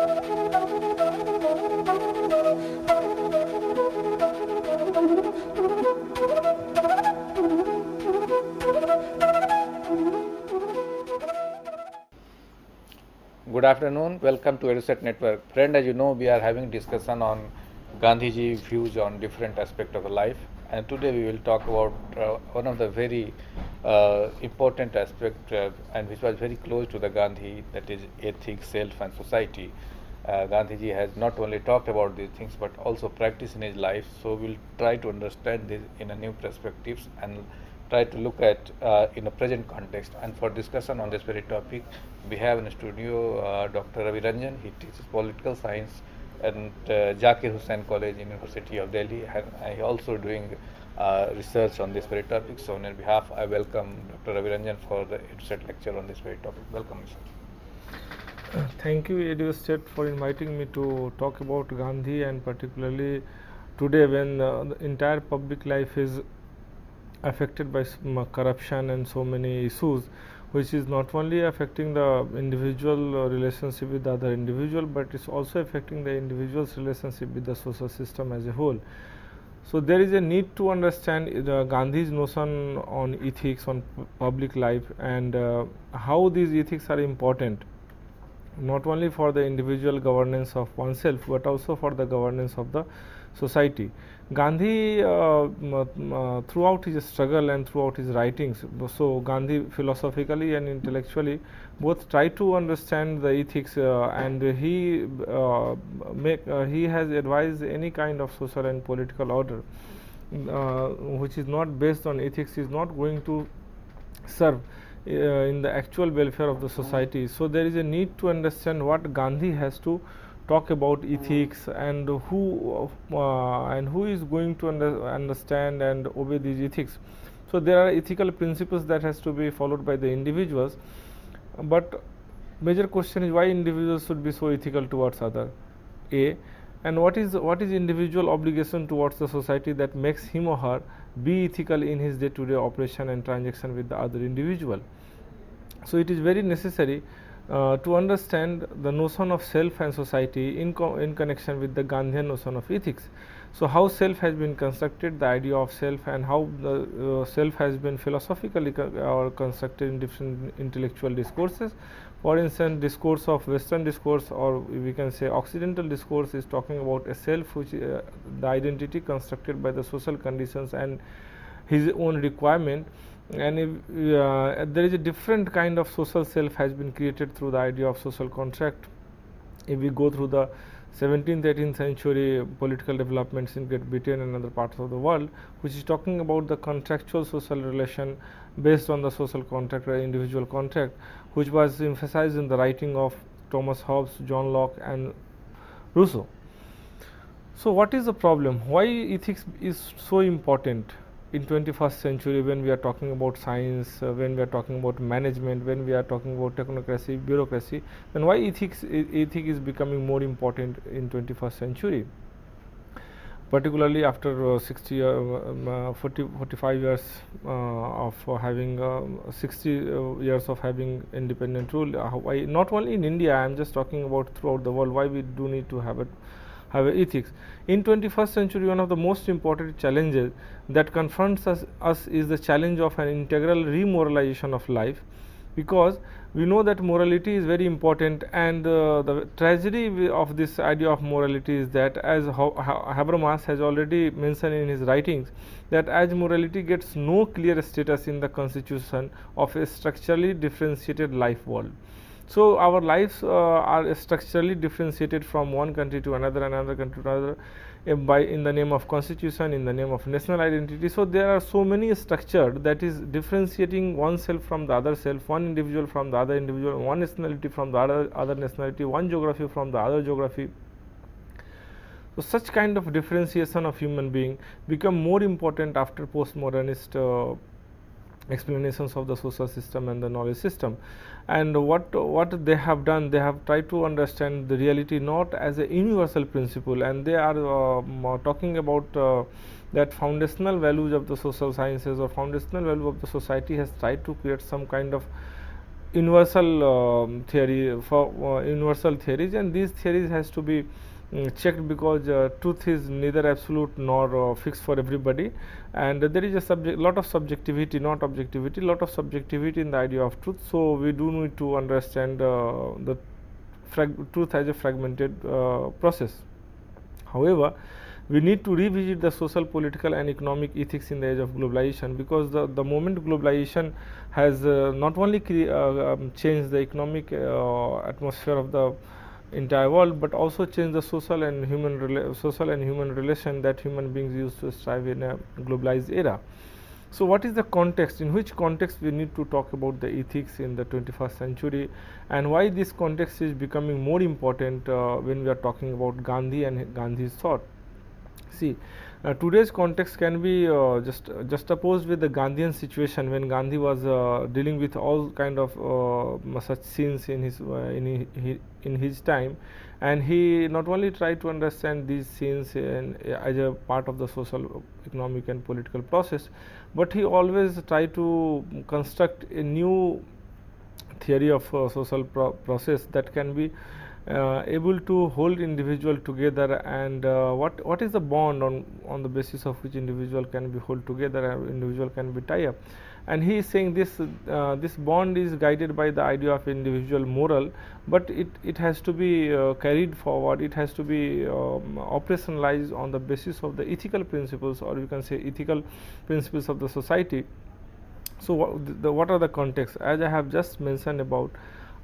Good afternoon. Welcome to EduSet Network. Friend, as you know, we are having discussion on Gandhiji views on different aspects of life, and today we will talk about one of the very important aspect and which was very close to the Gandhi, that is ethics, self, and society. Gandhiji has not only talked about these things but also practiced in his life. So we'll try to understand this in a new perspectives and try to look at in a present context. And for discussion on this very topic, we have in the studio Dr. Ravi Ranjan. He teaches political science at Zakir Hussain College, University of Delhi, and he also doing research on this very topic. So on your behalf, I welcome Dr. Ravi Ranjan for the EduSet lecture on this very topic. Welcome, sir. Thank you, EduSet, for inviting me to talk about Gandhi, and particularly today when the entire public life is affected by corruption and so many issues, which is not only affecting the individual relationship with the other individual, but it's also affecting the individual's relationship with the social system as a whole. So there is a need to understand Gandhi's notion on ethics, on public life, and how these ethics are important, not only for the individual governance of oneself but also for the governance of the society. Gandhi throughout his struggle and throughout his writings, so Gandhi philosophically and intellectually both try to understand the ethics, and he has advised any kind of social and political order which is not based on ethics is not going to serve in the actual welfare of the society. So there is a need to understand what Gandhi has to talk about ethics, and who is going to understand and obey these ethics. So there are ethical principles that has to be followed by the individuals, but major question is why individuals should be so ethical towards other, and what is individual obligation towards the society that makes him or her be ethical in his day-to-day operation and transaction with the other individual. So it is very necessary to understand the notion of self and society in connection with the Gandhian notion of ethics. So how self has been constructed, the idea of self, and how the self has been philosophically constructed in different intellectual discourses. For instance, discourse of Western discourse, or we can say Occidental discourse, is talking about a self which the identity constructed by the social conditions and his own requirement. And if, there is a different kind of social self has been created through the idea of social contract. If we go through the 17th, 18th century political developments in Great Britain and other parts of the world, which is talking about the contractual social relation based on the social contract or individual contract, which was emphasized in the writing of Thomas Hobbes, John Locke, and Rousseau. So what is the problem? Why ethics is so important in 21st century when we are talking about science, when we are talking about management, when we are talking about technocracy, bureaucracy, then why ethics is becoming more important in 21st century, particularly after 45 years of having 60 years of having independent rule. Why not only in India, I am just talking about throughout the world, why we do need to have ethics. In 21st century, one of the most important challenges that confronts us is the challenge of an integral remoralization of life, because we know that morality is very important, and the tragedy of this idea of morality is that, as Habermas has already mentioned in his writings, that as morality gets no clear status in the constitution of a structurally differentiated life world. So our lives are structurally differentiated from one country to another, another country to another, in the name of constitution, in the name of national identity. So there are so many structures that is differentiating oneself from the other self, one individual from the other individual, one nationality from the other nationality, one geography from the other geography. So such kind of differentiation of human being become more important after postmodernist explanations of the social system and the knowledge system. And what they have done, they have tried to understand the reality not as a universal principle, and they are talking about that foundational values of the social sciences or foundational value of the society has tried to create some kind of universal theory for universal theories, and these theories has to be checked, because truth is neither absolute nor fixed for everybody, and there is a lot of subjectivity, not objectivity, lot of subjectivity in the idea of truth. So we do need to understand the truth as a fragmented process. However, we need to revisit the social, political and economic ethics in the age of globalization, because the moment globalization has not only changed the economic atmosphere of the entire world, but also changed the social and human relation that human beings used to strive in a globalized era. So what is the context, in which context we need to talk about the ethics in the 21st century, and why this context is becoming more important when we are talking about Gandhi and Gandhi's thought? See, today's context can be just opposed with the Gandhian situation, when Gandhi was dealing with all kind of such scenes in his time, and he not only tried to understand these scenes as a part of the social, economic and political process, but he always tried to construct a new theory of social process that can be able to hold individual together, and what is the bond on the basis of which individual can be hold together and individual can be tie up. And he is saying this bond is guided by the idea of individual moral, but it has to be carried forward, it has to be operationalized on the basis of the ethical principles, or you can say ethical principles of the society. So what are the contexts? As I have just mentioned about,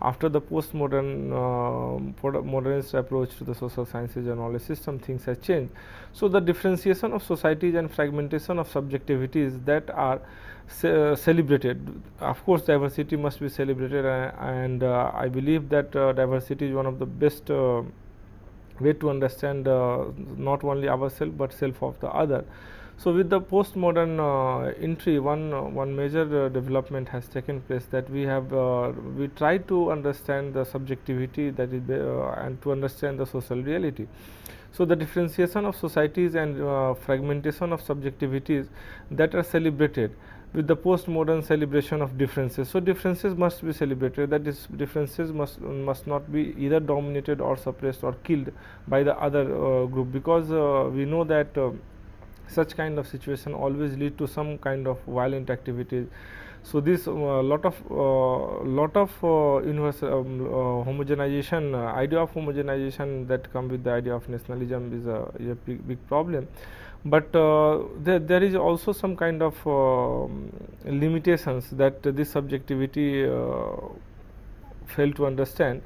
after the postmodern modernist approach to the social sciences and knowledge system, things have changed. So the differentiation of societies and fragmentation of subjectivities that are celebrated. Of course, diversity must be celebrated, and I believe that diversity is one of the best way to understand not only ourselves but self of the other. So with the postmodern entry, one major development has taken place, that we try to understand the subjectivity that is and to understand the social reality. So the differentiation of societies and fragmentation of subjectivities that are celebrated with the postmodern celebration of differences. So differences must be celebrated, that is, differences must not be either dominated or suppressed or killed by the other group, because we know that such kind of situation always lead to some kind of violent activities. So this lot of universal homogenization, idea of homogenization that come with the idea of nationalism is a big problem. But there is also some kind of limitations that this subjectivity fail to understand.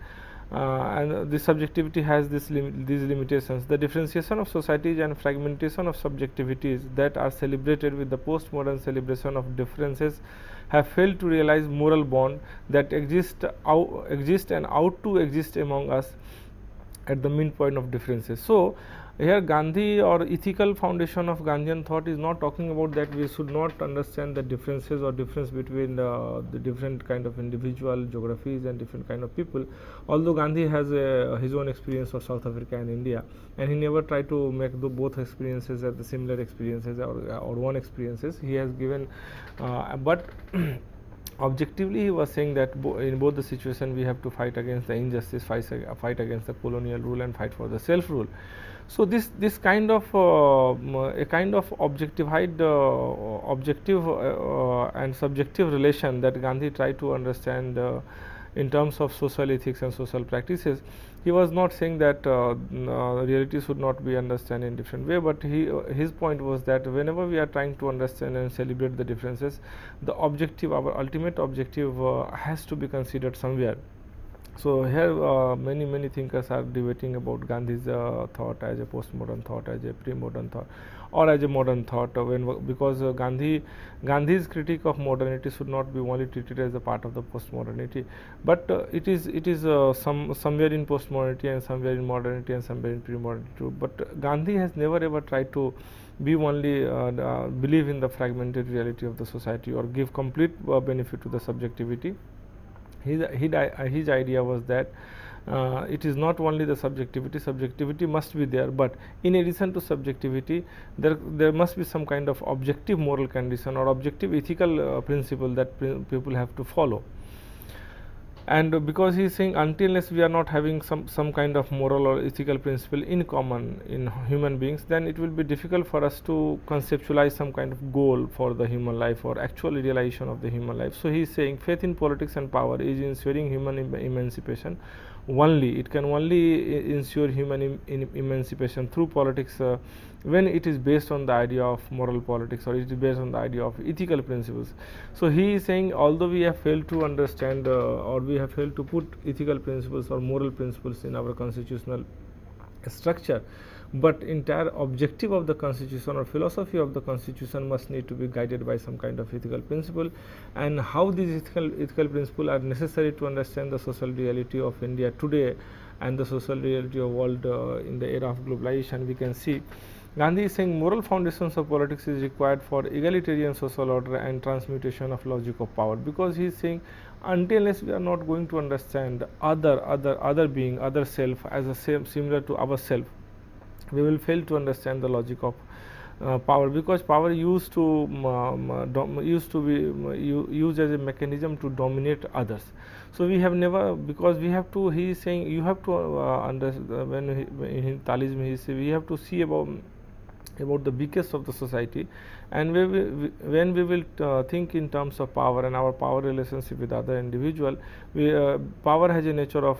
And the subjectivity has these limitations. The differentiation of societies and fragmentation of subjectivities that are celebrated with the postmodern celebration of differences have failed to realize moral bond that exist and ought to exist among us at the midpoint of differences. So here Gandhi, or ethical foundation of Gandhian thought, is not talking about that we should not understand the differences or difference between the different kind of individual geographies and different kind of people. Although Gandhi has his own experience of South Africa and India, and he never tried to make both experiences as the similar experiences or one experiences. He has given, but objectively he was saying that in both the situation we have to fight against the injustice, fight against the colonial rule, and fight for the self rule. So this kind of a kind of objective and subjective relation that Gandhi tried to understand in terms of social ethics and social practices. He was not saying that reality should not be understood in different way, but his point was that whenever we are trying to understand and celebrate the differences, the objective, our ultimate objective, has to be considered somewhere. So here many thinkers are debating about Gandhi's thought as a postmodern thought, as a pre-modern thought, or as a modern thought, because Gandhi's critique of modernity should not be only treated as a part of the postmodernity, but it is somewhere in postmodernity and somewhere in modernity and somewhere in pre-modernity too. But Gandhi has never ever tried to be only believe in the fragmented reality of the society or give complete benefit to the subjectivity. His idea was that it is not only the subjectivity must be there, but in addition to subjectivity, there must be some kind of objective moral condition or objective ethical principle that people have to follow. And because he is saying until unless we are not having some kind of moral or ethical principle in common in human beings, then it will be difficult for us to conceptualize some kind of goal for the human life or actual realization of the human life. So he is saying faith in politics and power is ensuring human emancipation only. It can only ensure human emancipation through politics when it is based on the idea of moral politics, or it is based on the idea of ethical principles. So he is saying, although we have failed to understand or we have failed to put ethical principles or moral principles in our constitutional structure, but entire objective of the constitution or philosophy of the constitution must need to be guided by some kind of ethical principle. And how these ethical principles are necessary to understand the social reality of India today and the social reality of world in the era of globalization, we can see Gandhi is saying moral foundations of politics is required for egalitarian social order and transmutation of logic of power, because he is saying until unless we are not going to understand other being, other self as a similar to ourself, we will fail to understand the logic of power, because power used to be used as a mechanism to dominate others. So we have never, because we have to, he is saying you have to understand, when in Talism he says we have to see about the weakest of the society, and when we will think in terms of power and our power relationship with other individual, power has a nature of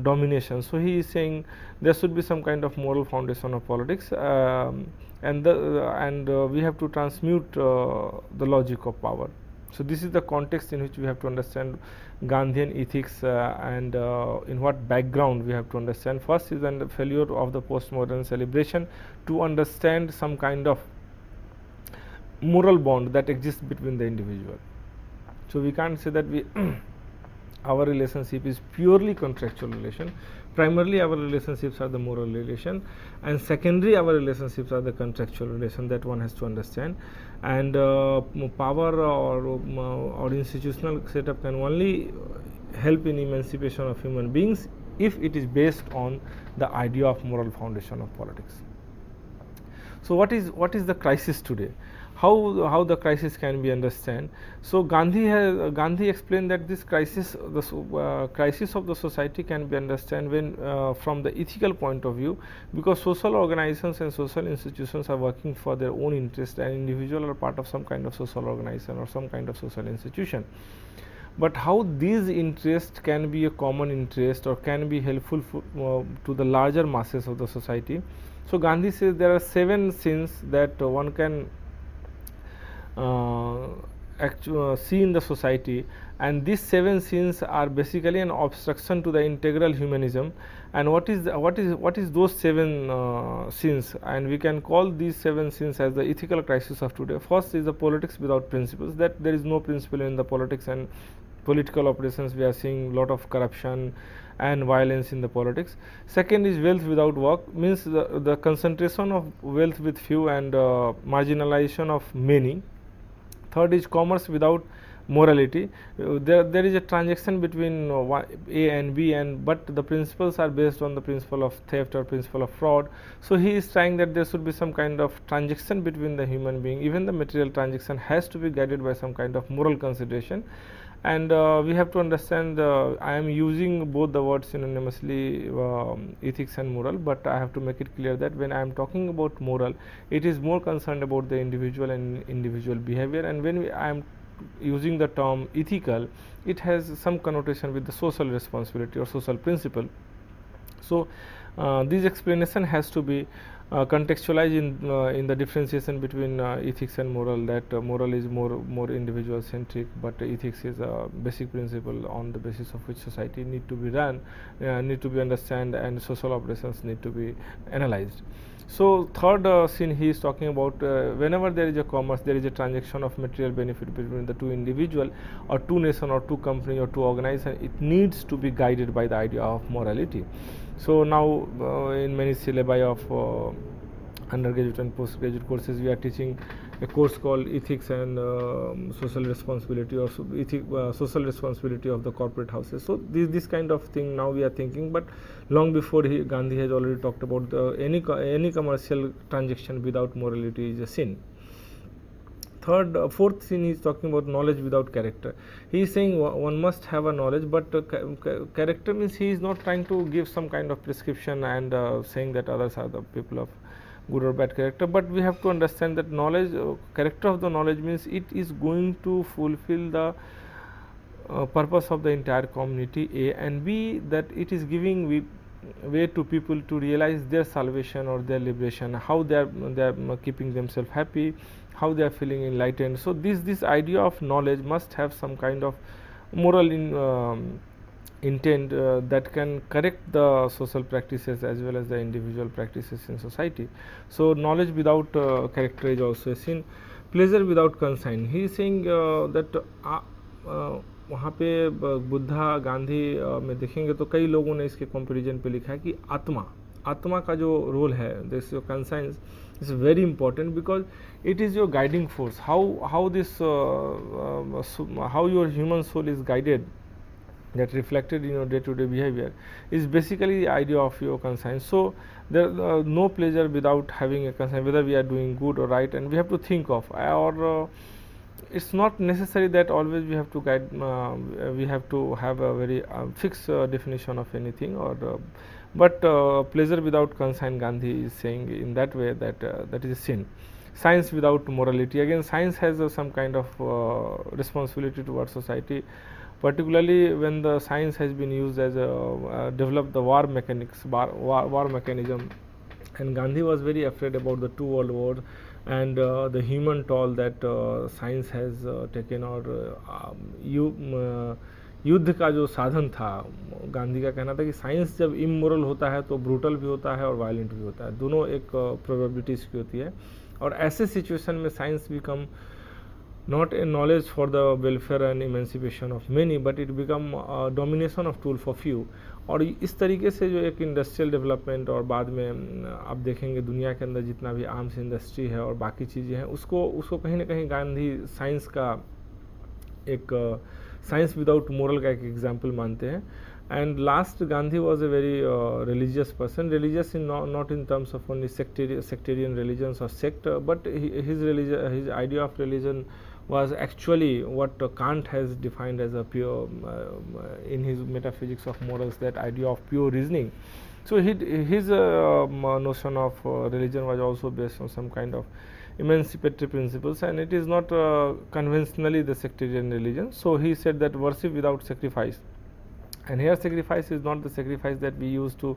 domination. So he is saying there should be some kind of moral foundation of politics, and we have to transmute the logic of power. So this is the context in which we have to understand Gandhian ethics, and in what background we have to understand. First is the failure of the postmodern celebration to understand some kind of moral bond that exists between the individual. So we can't say that we our relationship is purely contractual relation. Primarily our relationships are the moral relation, and secondary our relationships are the contractual relation, that one has to understand. And power or institutional setup can only help in emancipation of human beings if it is based on the idea of moral foundation of politics. So what is the crisis today? How the crisis can be understood? So Gandhi explained that this crisis, the crisis of the society, can be understood when from the ethical point of view, because social organizations and social institutions are working for their own interest, and individuals are part of some kind of social organization or some kind of social institution. But how these interests can be a common interest or can be helpful to the larger masses of the society? So Gandhi says there are 7 sins that one can see in the society, and these 7 sins are basically an obstruction to the integral humanism. And what is those 7 sins? And we can call these 7 sins as the ethical crisis of today. First is the politics without principles, that there is no principle in the politics and political operations. We are seeing lot of corruption and violence in the politics. Second is wealth without work, means the concentration of wealth with few and marginalization of many. Third is commerce without morality. There is a transaction between A and B, but the principles are based on the principle of theft or principle of fraud. So he is trying that there should be some kind of transaction between the human being. Even the material transaction has to be guided by some kind of moral consideration. And we have to understand, I am using both the words synonymously, ethics and moral, but I have to make it clear that when I am talking about moral, it is more concerned about the individual and individual behavior, and when I am using the term ethical, it has some connotation with the social responsibility or social principle. So this explanation has to be contextualized in the differentiation between ethics and moral, that moral is more individual centric, but ethics is a basic principle on the basis of which society need to be run, need to be understood, and social operations need to be analyzed. So third sin he is talking about, whenever there is a commerce, there is a transaction of material benefit between the 2 individual or 2 nation or 2 company or 2 organization, it needs to be guided by the idea of morality. So now in many syllabi of undergraduate and postgraduate courses, we are teaching a course called ethics and social responsibility, or social responsibility of the corporate houses. So this kind of thing now we are thinking, but long before Gandhi has already talked about any commercial transaction without morality is a sin. Fourth scene, he is talking about knowledge without character. He is saying one must have a knowledge, but character means he is not trying to give some kind of prescription and saying that others are the people of good or bad character. But we have to understand that knowledge, character of the knowledge means it is going to fulfill the purpose of the entire community, A, and B, that it is giving way to people to realize their salvation or their liberation, how they are keeping themselves happy, how they are feeling enlightened. So this idea of knowledge must have some kind of moral intent that can correct the social practices as well as the individual practices in society. So knowledge without character is also a sin. Pleasure without conscience. He is saying that वहाँ पे बुद्धा गांधी में देखेंगे तो कई लोगों ने इसके comparison पे लिखा है कि आत्मा का जो रोल है, this conscience is very important because it is your guiding force. How your human soul is guided, that reflected in your day-to-day behavior, is basically the idea of your conscience. So there no pleasure without having a conscience, whether we are doing good or right, and we have to think of, or it's not necessary that always we have to guide, we have to have a very fixed definition of anything, or but pleasure without conscience, Gandhi is saying in that way that that is a sin. Science without morality, again science has some kind of responsibility towards society, particularly when the science has been used as a developed the war mechanism, and Gandhi was very afraid about the two world wars and the human toll that science has taken, और युद्ध का जो साधन था, गांधी का कहना था कि साइंस जब इमोरल होता है तो ब्रूटल भी होता है और वायलेंट भी होता है, दोनों एक प्रोबेबिलिटीज़ की होती है, और ऐसे सिचुएशन में science become not a knowledge for the welfare and emancipation of many, but it become a domination of tool for few. और इस तरीके से जो एक इंडस्ट्रियल डेवलपमेंट, और बाद में आप देखेंगे दुनिया के अंदर जितना भी आर्म्स इंडस्ट्री है और बाकी चीज़ें हैं, उसको कहीं ना कहीं गांधी साइंस का एक साइंस विदाउट मोरल का एक एग्जाम्पल मानते हैं. And last, Gandhi was a very religious person, religious in not in terms of only sectarian religions or sect, but his idea of religion was actually what Kant has defined as a pure, in his metaphysics of morals, that idea of pure reasoning. So his notion of religion was also based on some kind of emancipatory principles, and it is not conventionally the sectarian religion. So he said that worship without sacrifice, and here sacrifice is not the sacrifice that we used to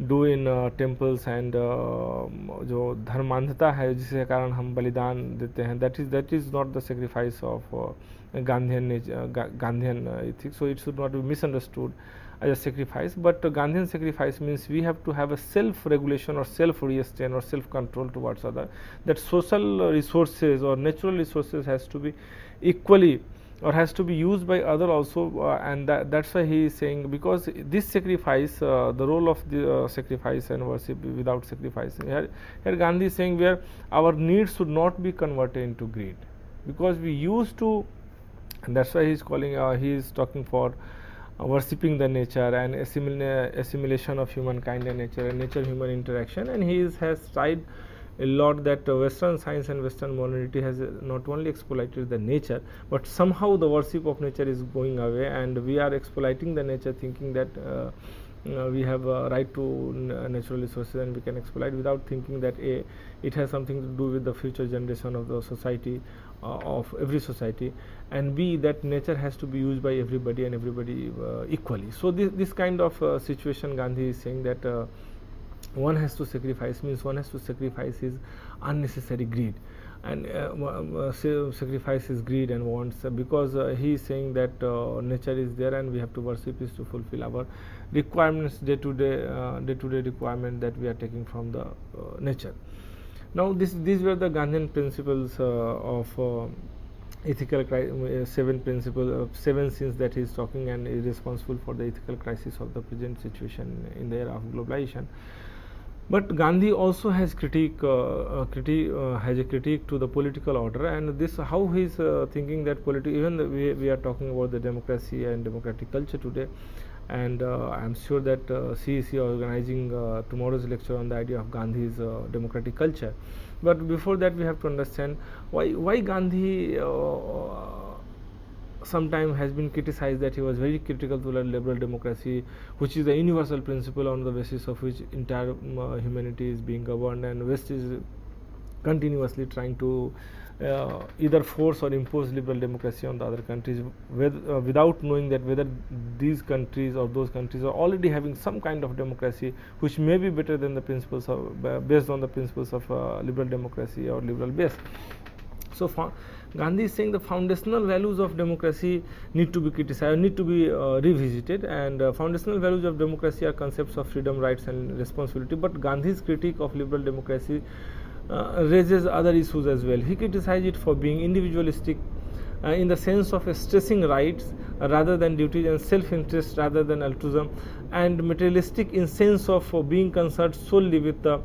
do in temples, and जो धर्मांधता है जिसके कारण हम बलिदान देते हैं, that is not the sacrifice of Gandhian ethics. So it should not be misunderstood as a sacrifice, but Gandhian sacrifice means we have to have a self-regulation or self-restraint or self-control towards other, that social resources or natural resources has to be equally or has to be used by other also, and that's why he is saying, because this sacrifice, the role of the sacrifice and worship without sacrifice, here Gandhi is saying where our needs should not be converted into greed, because we used to, and that's why he is calling, he is talking for worshipping the nature and assimilation of humankind and nature human interaction, and he has tried a lot that Western science and Western modernity has not only exploited the nature, but somehow the worship of nature is going away, and we are exploiting the nature, thinking that we have a right to natural resources and we can exploit, without thinking that A, it has something to do with the future generation of the society, of every society, and B, that nature has to be used by everybody and everybody equally. So this kind of situation, Gandhi is saying that one has to sacrifice, means one has to sacrifice his unnecessary greed, and sacrifice his greed and wants, because he is saying that nature is there and we have to worship is to fulfill our requirements, day-to-day requirement that we are taking from the nature. Now these were the Gandhian principles of ethical seven sins that he is talking, and is responsible for the ethical crisis of the present situation in the era of globalization. But Gandhi also has a critique to the political order, and this how he is thinking that even we are talking about the democracy and democratic culture today, and I am sure that CEC organizing tomorrow's lecture on the idea of Gandhi's democratic culture. But before that, we have to understand why Gandhi sometimes has been criticized, that he was very critical to liberal democracy, which is the universal principle on the basis of which entire humanity is being governed, and West is continuously trying to either force or impose liberal democracy on the other countries without knowing that whether these countries or those countries are already having some kind of democracy which may be better than the principles of based on the principles of liberal democracy or liberal base. So Gandhi is saying the foundational values of democracy need to be criticized, need to be revisited, and foundational values of democracy are concepts of freedom, rights, and responsibility. But Gandhi's critique of liberal democracy raises other issues as well. He criticized it for being individualistic in the sense of stressing rights rather than duties, and self-interest rather than altruism, and materialistic in sense of being concerned solely with the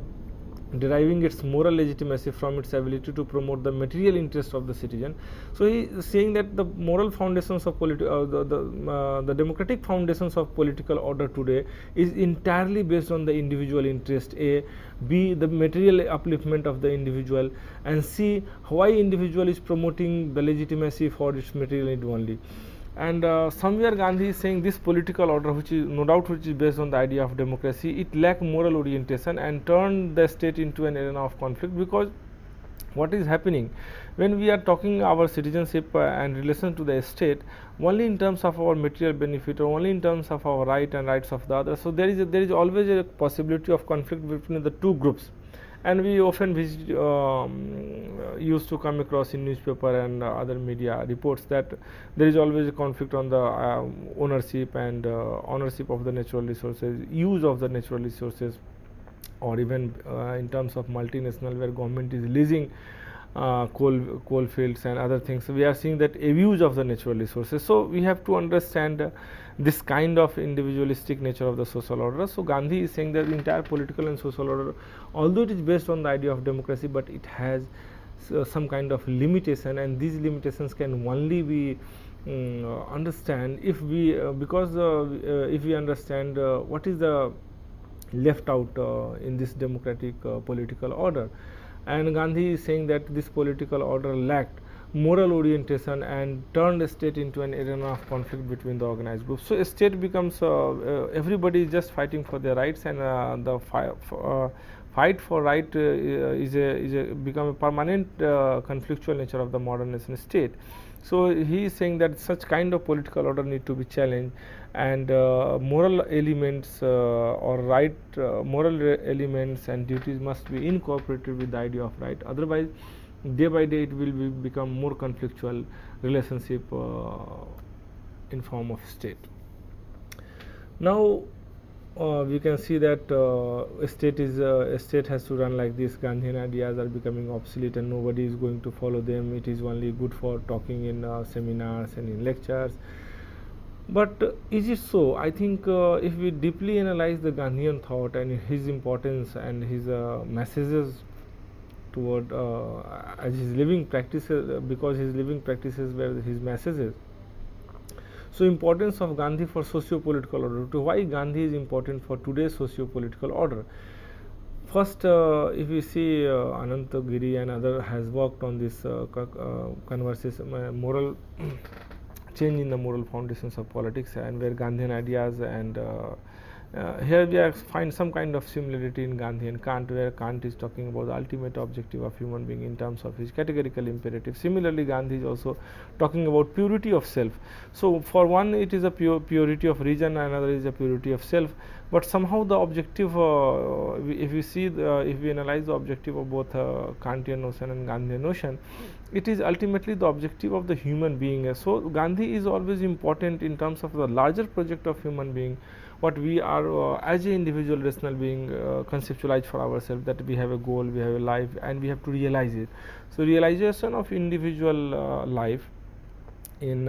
deriving its moral legitimacy from its ability to promote the material interest of the citizen. So he is saying that the moral foundations of the democratic foundations of political order today is entirely based on the individual interest, A, B, the material upliftment of the individual, and C, why individual is promoting the legitimacy for its material need only. And somewhere Gandhi is saying this political order, which is no doubt which is based on the idea of democracy, it lacked moral orientation and turned the state into an arena of conflict. Because what is happening when we are talking our citizenship and relation to the state only in terms of our material benefit or only in terms of our right and rights of the other, so there is always a possibility of conflict between the two groups. And we often used to come across in newspaper and other media reports that there is always a conflict on the ownership and ownership of the natural resources, use of the natural resources, or even in terms of multinational where government is leasing coal fields and other things. So we are seeing that abuse of the natural resources. So we have to understand this kind of individualistic nature of the social order. So Gandhi is saying that the entire political and social order, although it is based on the idea of democracy, but it has some kind of limitation, and these limitations can only be understand if we if we understand what is the left out in this democratic political order. And Gandhi is saying that this political order lacked moral orientation and turned the state into an arena of conflict between the organized groups. So a state becomes everybody is just fighting for their rights, and the fight for right is become a permanent conflictual nature of the modern nation state. So he is saying that such kind of political order need to be challenged, and moral elements or right moral elements and duties must be incorporated with the idea of right. Otherwise, day by day it will become more conflictual relationship in form of state. Now we can see that a state has to run like this. Gandhian ideas are becoming obsolete and nobody is going to follow them. It is only good for talking in seminars and in lectures. But is it so? I think if we deeply analyze the Gandhian thought and his importance and his messages toward as his living practices, because his living practices were his messages. So importance of Gandhi for socio-political order. To why Gandhi is important for today's socio-political order? First, if we see Ananta Giri and other has worked on this conversation, moral change in the moral foundations of politics, and where Gandhian ideas and here we find some kind of similarity in Gandhi and Kant, where Kant is talking about the ultimate objective of human being in terms of his categorical imperative. Similarly, Gandhi is also talking about purity of self. So for one it is a purity of reason, another is a purity of self. But somehow the objective, if we see, if we analyze the objective of both Kantian notion and Gandhian notion, it is ultimately the objective of the human being. So Gandhi is always important in terms of the larger project of human being, what we are as an individual rational being conceptualize for ourselves, that we have a goal, we have a life, and we have to realize it. So realization of individual life in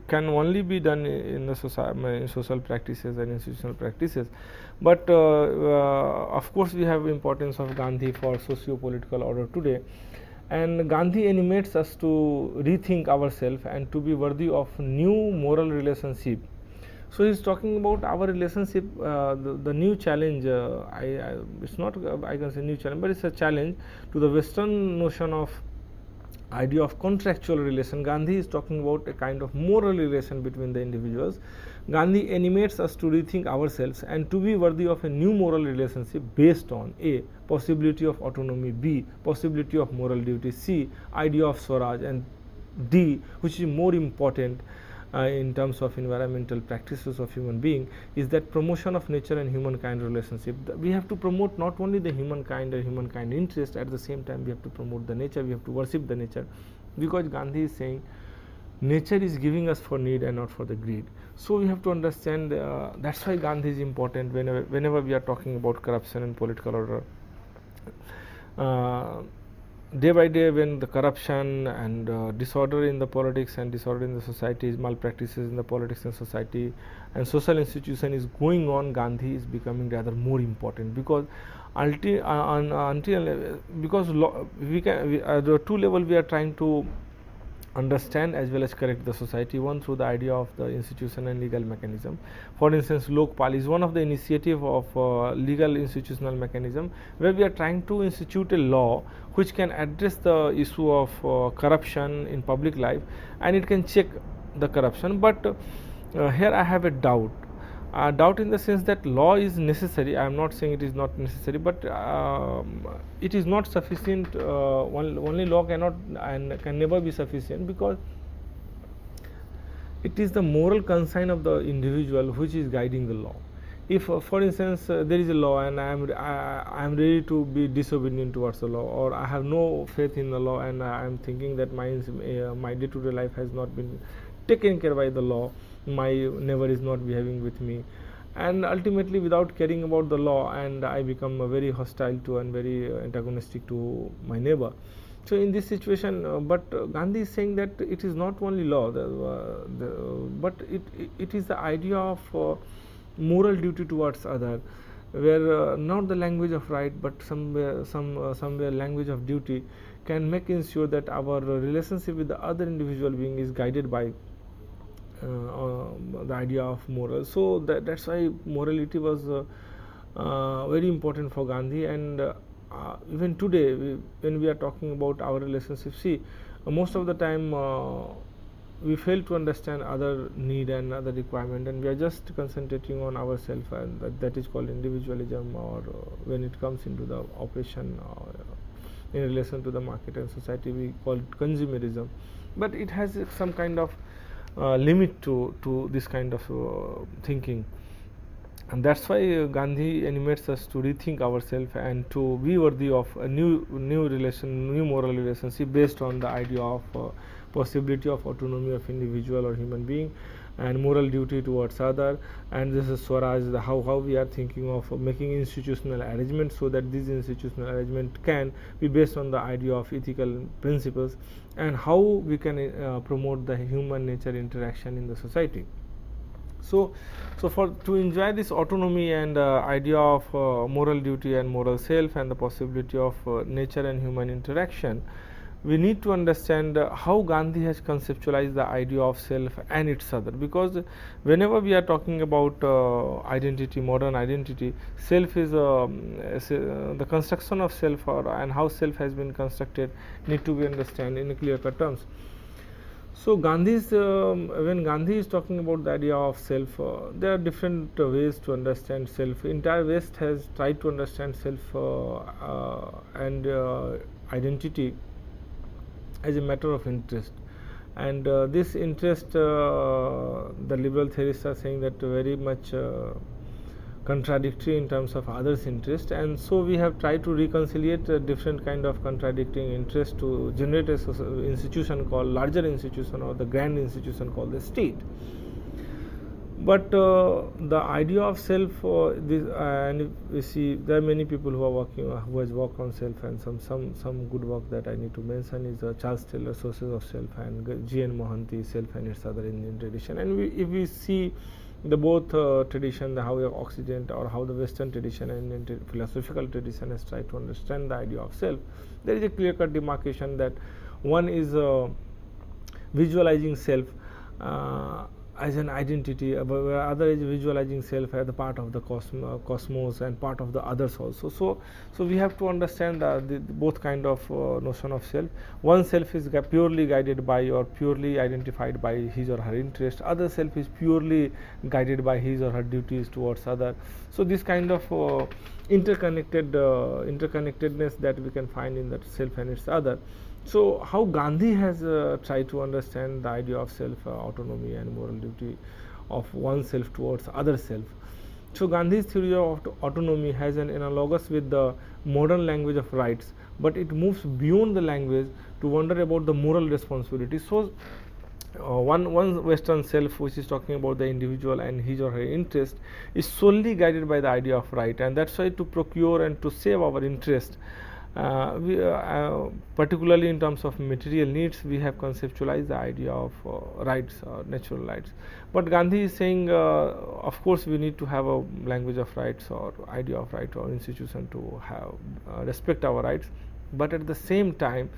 can only be done in the in social practices and institutional practices. But of course we have importance of Gandhi for socio-political order today, and Gandhi animates us to rethink ourselves and to be worthy of new moral relationship So he's talking about our relationship, the new challenge. It's not I can say new challenge, but it's a challenge to the Western notion of idea of contractual relation. Gandhi is talking about a kind of moral relation between the individuals. Gandhi animates us to rethink ourselves and to be worthy of a new moral relationship based on A. Possibility of autonomy, B. Possibility of moral duty, C. Idea of Swaraj, and D, which is more important in terms of environmental practices of human being, is that promotion of nature and humankind relationship. We have to promote not only the humankind or humankind interest, at the same time we have to promote the nature, we have to worship the nature, because Gandhi is saying nature is giving us for need and not for the greed. So we have to understand, that's why Gandhi is important whenever we are talking about corruption and political order. Day by day, when the corruption and disorder in the politics and disorder in the society, malpractices in the politics and society and social institution is going on, Gandhi is becoming rather more important, because because the two level we are trying to understand as well as correct the society. One, through the idea of the institution and legal mechanism. For instance, Lokpal is one of the initiative of legal institutional mechanism, where we are trying to institute a law which can address the issue of corruption in public life, and it can check the corruption. But here I have a doubt. Doubt in the sense that law is necessary. I am not saying it is not necessary, but it is not sufficient. Only law cannot and can never be sufficient, because it is the moral conscience of the individual which is guiding the law. If, for instance, there is a law and I am ready to be disobedient towards the law, or I have no faith in the law and I am thinking that my day-to-day life has not been taken care by the law, my neighbor is not behaving with me, and ultimately without caring about the law, and I become very hostile to and very antagonistic to my neighbor. So in this situation, but Gandhi is saying that it is not only law, but it is the idea of moral duty towards other, where not the language of right, but somewhere language of duty can make ensure that our relationship with the other individual being is guided by the idea of moral. So that's why morality was very important for Gandhi. And even today, when we are talking about our relationship, see, most of the time we fail to understand other need and other requirement, and we are just concentrating on ourselves, and that is called individualism, or when it comes into the operation in relation to the market and society, we call it consumerism. But it has some kind of limit to this kind of thinking, and that's why Gandhi animates us to rethink ourselves and to be worthy of a new moral relationship based on the idea of possibility of autonomy of individual or human being, and moral duty towards other. And this is Swaraj, how we are thinking of making institutional arrangements, so that these institutional arrangement can be based on the idea of ethical principles, and how we can promote the human nature interaction in the society. So to enjoy this autonomy and idea of moral duty and moral self and the possibility of nature and human interaction, we need to understand how Gandhi has conceptualized the idea of self and its other, because whenever we are talking about identity, modern identity, self is the construction of self, and how self has been constructed need to be understood in clear-cut terms. So when Gandhi is talking about the idea of self, there are different ways to understand self. Entire West has tried to understand self and identity as a matter of interest, and this interest, the liberal theorists are saying that very much contradictory in terms of others' interest, and so we have tried to reconciliate different kind of contradicting interest to generate a institution called larger institution, or the grand institution called the state. But the idea of self, and we see there are many people who has worked on self, and some good work that I need to mention is Charles Taylor's Sources of Self, and G.N. Mohanty, Self and Its Other Indian Tradition. And if we see the both tradition, how the Occident or how the Western tradition and philosophical tradition has tried to understand the idea of self, there is a clear-cut demarcation that one is visualizing self as an identity, where other is visualizing self as a part of the cosmos and part of the others also. So we have to understand the both kind of notion of self. One self is purely guided by or purely identified by his or her interest. Other self is purely guided by his or her duties towards other. So this kind of interconnectedness that we can find in that self and its other. So how Gandhi has tried to understand the idea of self, autonomy and moral duty of oneself towards other self. So Gandhi's theory of autonomy has an analogous with the modern language of rights, but it moves beyond the language to wonder about the moral responsibility. So one Western self, which is talking about the individual and his or her interest, is solely guided by the idea of right, and that's why to procure and to save our interest, particularly in terms of material needs, we have conceptualized the idea of rights, natural rights. But Gandhi is saying, of course, we need to have a language of rights or idea of right or institution to have respect our rights. But at the same time,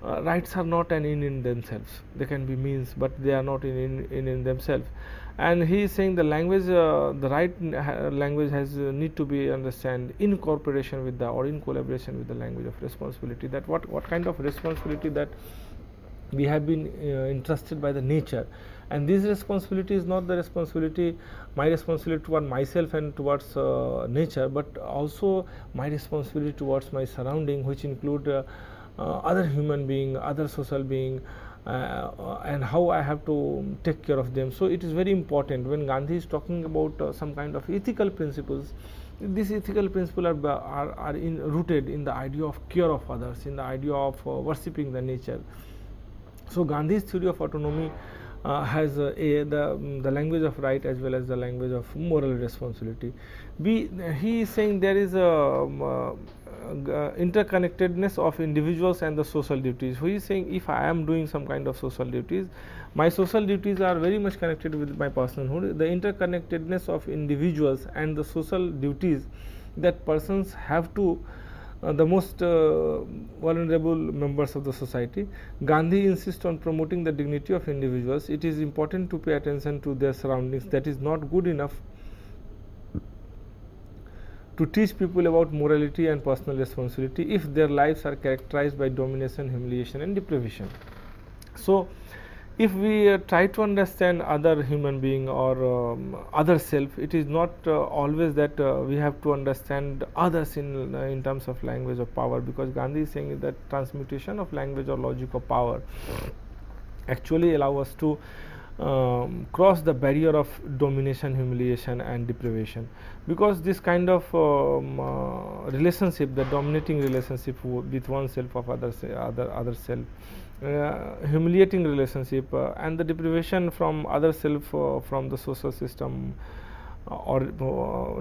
rights are not an end in themselves. They can be means, but they are not in themselves. And he is saying the language, the right language has need to be understand in cooperation with the or in collaboration with the language of responsibility. That what kind of responsibility that we have been entrusted by the nature, and this responsibility is not the responsibility, my responsibility toward myself and towards nature, but also my responsibility towards my surrounding, which include other human being, other social being, and how I have to take care of them. So it is very important when Gandhi is talking about some kind of ethical principles. These ethical principles are rooted in the idea of care of others, in the idea of worshipping the nature. So Gandhi's theory of autonomy has the language of right as well as the language of moral responsibility. He is saying there is a interconnectedness of individuals and the social duties. He is saying if I am doing some kind of social duties, my social duties are very much connected with my personhood. The interconnectedness of individuals and the social duties that persons have to the most vulnerable members of the society. Gandhi insists on promoting the dignity of individuals. It is important to pay attention to their surroundings. That is not good enough to teach people about morality and personal responsibility if their lives are characterized by domination, humiliation and deprivation. So if we try to understand other human being or other self, it is not always that we have to understand others in terms of language of power, because Gandhi is saying that transmutation of language or logic of power actually allow us to cross the barrier of domination, humiliation and deprivation, because this kind of relationship, the dominating relationship with oneself of other self, humiliating relationship and the deprivation from other self from the social system, or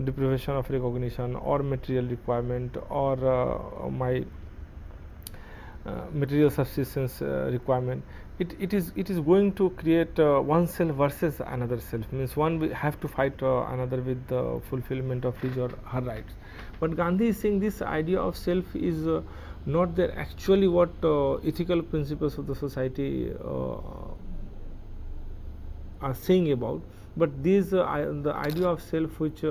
deprivation of recognition or material requirement or my material subsistence requirement, it is going to create one self versus another self, means one will have to fight another with the fulfillment of his or her rights. But Gandhi is saying this idea of self is not there actually what ethical principles of the society are saying about, but these the idea of self which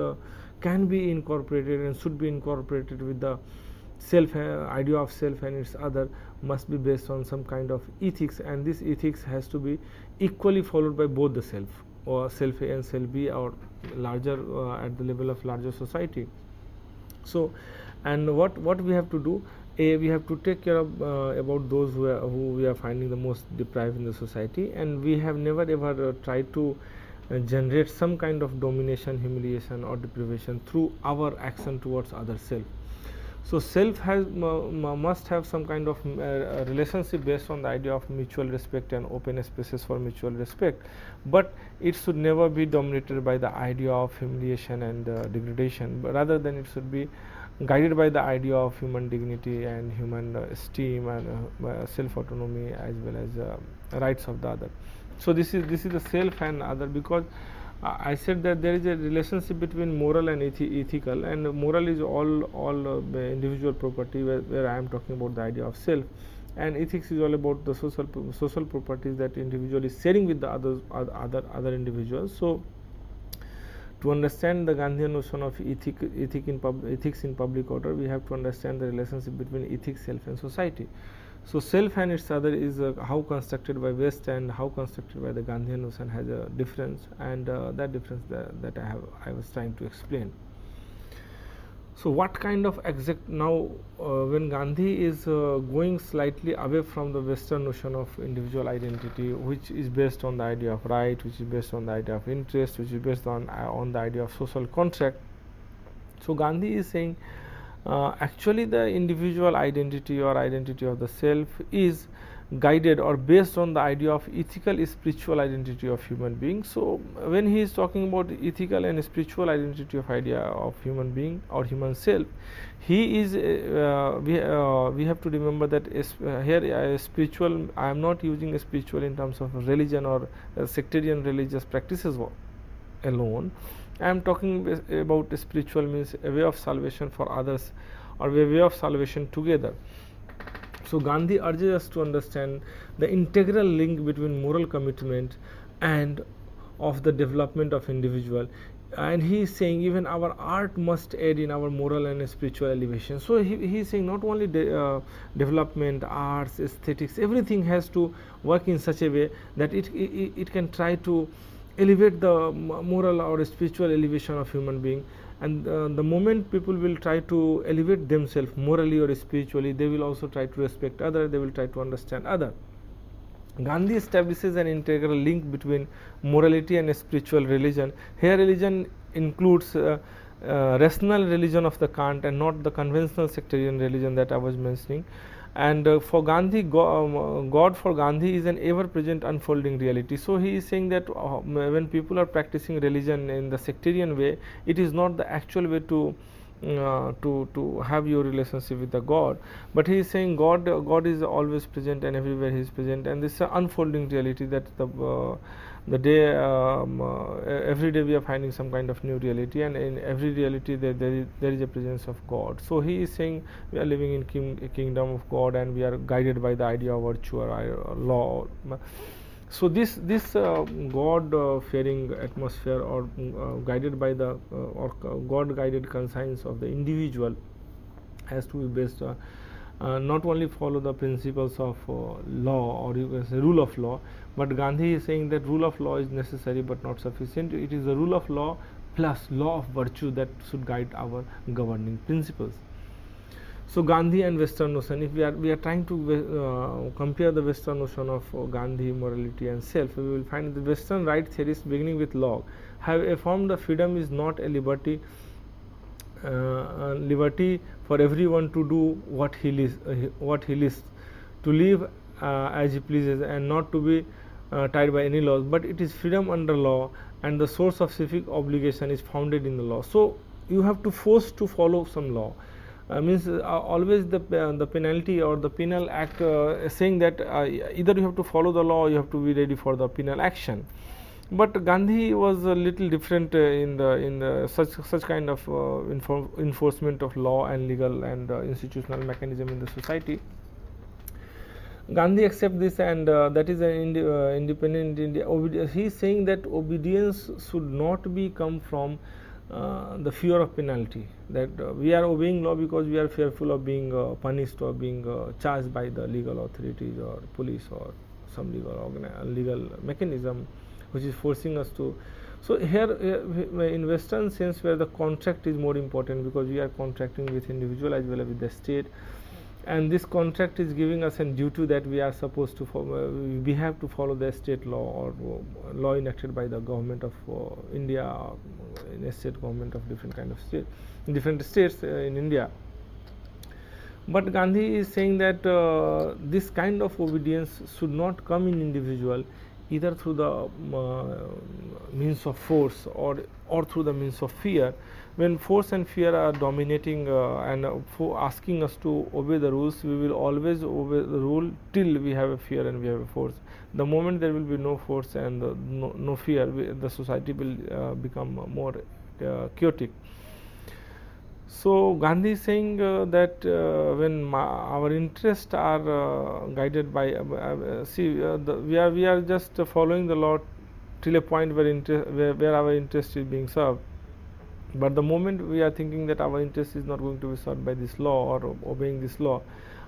can be incorporated and should be incorporated with the self idea of self and its other must be based on some kind of ethics, and this ethics has to be equally followed by both the self or self A and self B or larger at the level of larger society. So and what we have to do, we have to take care of about those who we are finding the most deprived in the society, and we have never ever tried to generate some kind of domination, humiliation or deprivation through our action towards other self. So self has must have some kind of relationship based on the idea of mutual respect and open spaces for mutual respect, but it should never be dominated by the idea of humiliation and degradation, but rather than it should be guided by the idea of human dignity and human esteem and self autonomy as well as rights of the other. So this is the self and other, because I said that there is a relationship between moral and ethical, and moral is all individual property, where I am talking about the idea of self, and ethics is all about the social properties that individual is sharing with the other individuals. So to understand the Gandhian notion of ethics in public order, we have to understand the relationship between ethics, self, and society. So self and its other is how constructed by West and how constructed by the Gandhian notion has a difference, and that difference that I was trying to explain. So what kind of exact now when Gandhi is going slightly away from the Western notion of individual identity, which is based on the idea of right, which is based on the idea of interest, which is based on the idea of social contract. So Gandhi is saying actually the individual identity or identity of the self is guided or based on the idea of ethical spiritual identity of human being. So when he is talking about ethical and spiritual identity of idea of human being or human self, he is we have to remember that here spiritual, I am not using a spiritual in terms of religion or sectarian religious practices alone. I am talking about spiritual means a way of salvation for others or a way of salvation together. So Gandhi urges us to understand the integral link between moral commitment and of the development of individual, and he is saying even our art must aid in our moral and spiritual elevation. So he is saying not only development, arts, aesthetics, everything has to work in such a way that it can try to elevate the moral or spiritual elevation of human being. And the moment people will try to elevate themselves morally or spiritually, they will also try to respect others, they will try to understand others. Gandhi establishes an integral link between morality and spiritual religion. Here religion includes rational religion of the Kant and not the conventional sectarian religion that I was mentioning. And for Gandhi, God for Gandhi is an ever-present unfolding reality. So he is saying that when people are practicing religion in the sectarian way, it is not the actual way to have your relationship with the God, but he is saying God is always present and everywhere he is present, and this is an unfolding reality that the day every day we are finding some kind of new reality, and in every reality there is a presence of God. So he is saying we are living in a kingdom of God, and we are guided by the idea of virtue or law. So this God fearing atmosphere or guided by the or God guided conscience of the individual has to be based not only follow the principles of law, or you can say rule of law, but Gandhi is saying that rule of law is necessary but not sufficient. It is the rule of law plus law of virtue that should guide our governing principles. So Gandhi and Western notion, if we are trying to compare the Western notion of Gandhi, morality and self, we will find the Western right theorists beginning with Locke have affirmed the freedom is not a liberty for everyone to do what he lists, to live as he pleases and not to be tied by any laws, but it is freedom under law, and the source of civic obligation is founded in the law. So you have to force to follow some law. Means always the penalty or the penal act saying that either you have to follow the law or you have to be ready for the penal action. But Gandhi was a little different in the such kind of enforcement of law and legal and institutional mechanism in the society. Gandhi accepts this, and that is an independent India. He is saying that obedience should not be come from the fear of penalty, that we are obeying law because we are fearful of being punished or being charged by the legal authorities or police or some legal mechanism which is forcing us to. So here in Western sense, where the contract is more important, because we are contracting with individual as well as with the state, and this contract is giving us a duty that we are supposed to follow, we have to follow the state law or law enacted by the government of India, in a state government of different kind of state, different states in India. But Gandhi is saying that this kind of obedience should not come in individual either through the means of force or through the means of fear. When force and fear are dominating and for asking us to obey the rules, we will always obey the rule till we have a fear and we have a force. The moment there will be no force and no fear, the society will become more chaotic. So Gandhi is saying that when our interests are guided by we are just following the law till a point where our interest is being served. But the moment we are thinking that our interest is not going to be served by this law or obeying this law,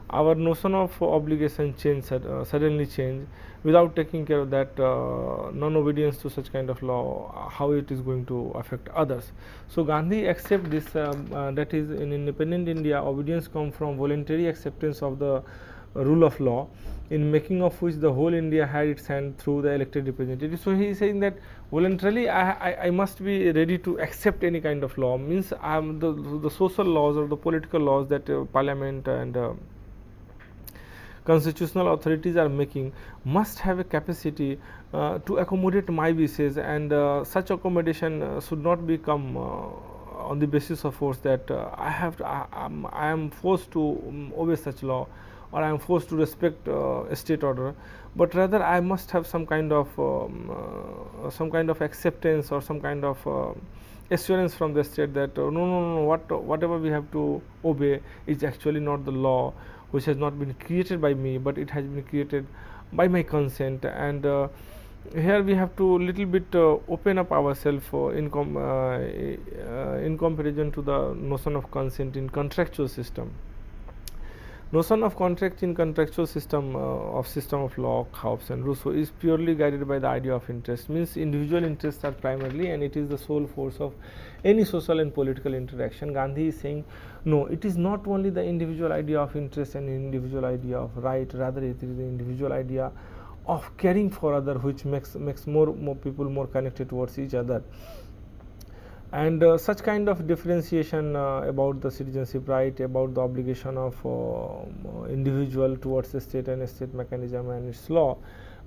our notion of obligation suddenly change without taking care of that non-obedience to such kind of law, how it is going to affect others. So Gandhi accept this, that is, in independent India, obedience comes from voluntary acceptance of the rule of law, in making of which the whole India had its hand through the elected representatives. So he is saying that voluntarily I must be ready to accept any kind of law, means the social laws or the political laws that parliament and constitutional authorities are making must have a capacity to accommodate my wishes, and such accommodation should not become on the basis of force, that I am forced to obey such law, or I am forced to respect a state order, but rather I must have some kind of acceptance or some kind of assurance from the state that no, whatever we have to obey is actually not the law, which has not been created by me, but it has been created by my consent. And here we have to little bit open up ourselves in comparison to the notion of consent in contractual system. Notion of contract in contractual system of law, Hobbes and Rousseau is purely guided by the idea of interest, means individual interests are primarily, and it is the sole force of any social and political interaction. Gandhi is saying no, it is not only the individual idea of interest and individual idea of right, rather it is the individual idea of caring for other, which makes more people more connected towards each other. And such kind of differentiation about the citizenship right, about the obligation of individual towards the state and state mechanism and its law.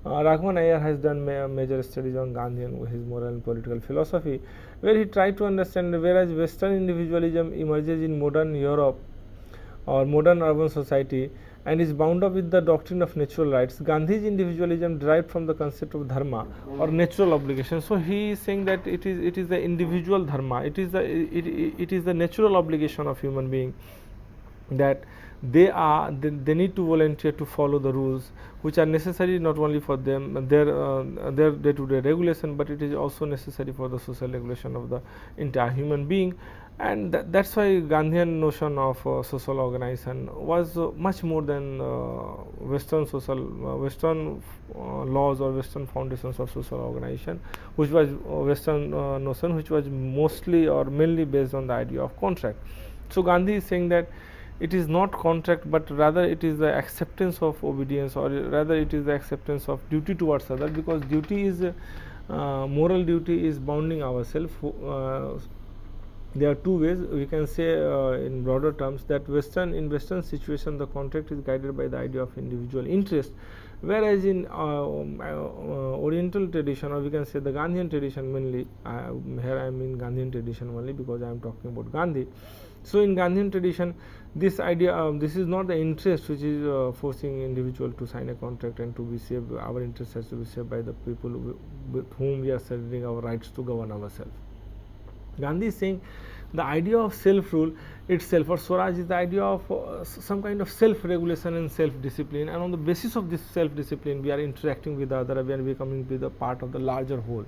Raghavan Iyer has done major studies on Gandhi and his moral and political philosophy, where he tried to understand, whereas Western individualism emerges in modern Europe or modern urban society and is bound up with the doctrine of natural rights, Gandhi's individualism derived from the concept of dharma or natural obligation. So he is saying that it is the individual dharma, it is the natural obligation of human being, that they need to volunteer to follow the rules which are necessary not only for them their day-to-day regulation, but it is also necessary for the social regulation of the entire human being. And that's why Gandhian notion of social organization was much more than Western laws or Western foundations of social organization, which was Western notion, which was mostly or mainly based on the idea of contract. So Gandhi is saying that it is not contract, but rather it is the acceptance of obedience, or rather it is the acceptance of duty towards other, because duty is moral duty is bounding ourselves. There are two ways we can say in broader terms that in Western situation the contract is guided by the idea of individual interest, whereas in Oriental tradition, or we can say the Gandhian tradition mainly, here I am in Gandhian tradition only because I am talking about Gandhi. So in Gandhian tradition, this idea, this is not the interest which is forcing individual to sign a contract and to be saved. Our interest has to be saved by the people with whom we are surrendering our rights to govern ourselves. Gandhi is saying the idea of self-rule itself, or Swaraj, is the idea of some kind of self-regulation and self-discipline, and on the basis of this self-discipline we are interacting with the other, we are becoming with a part of the larger whole.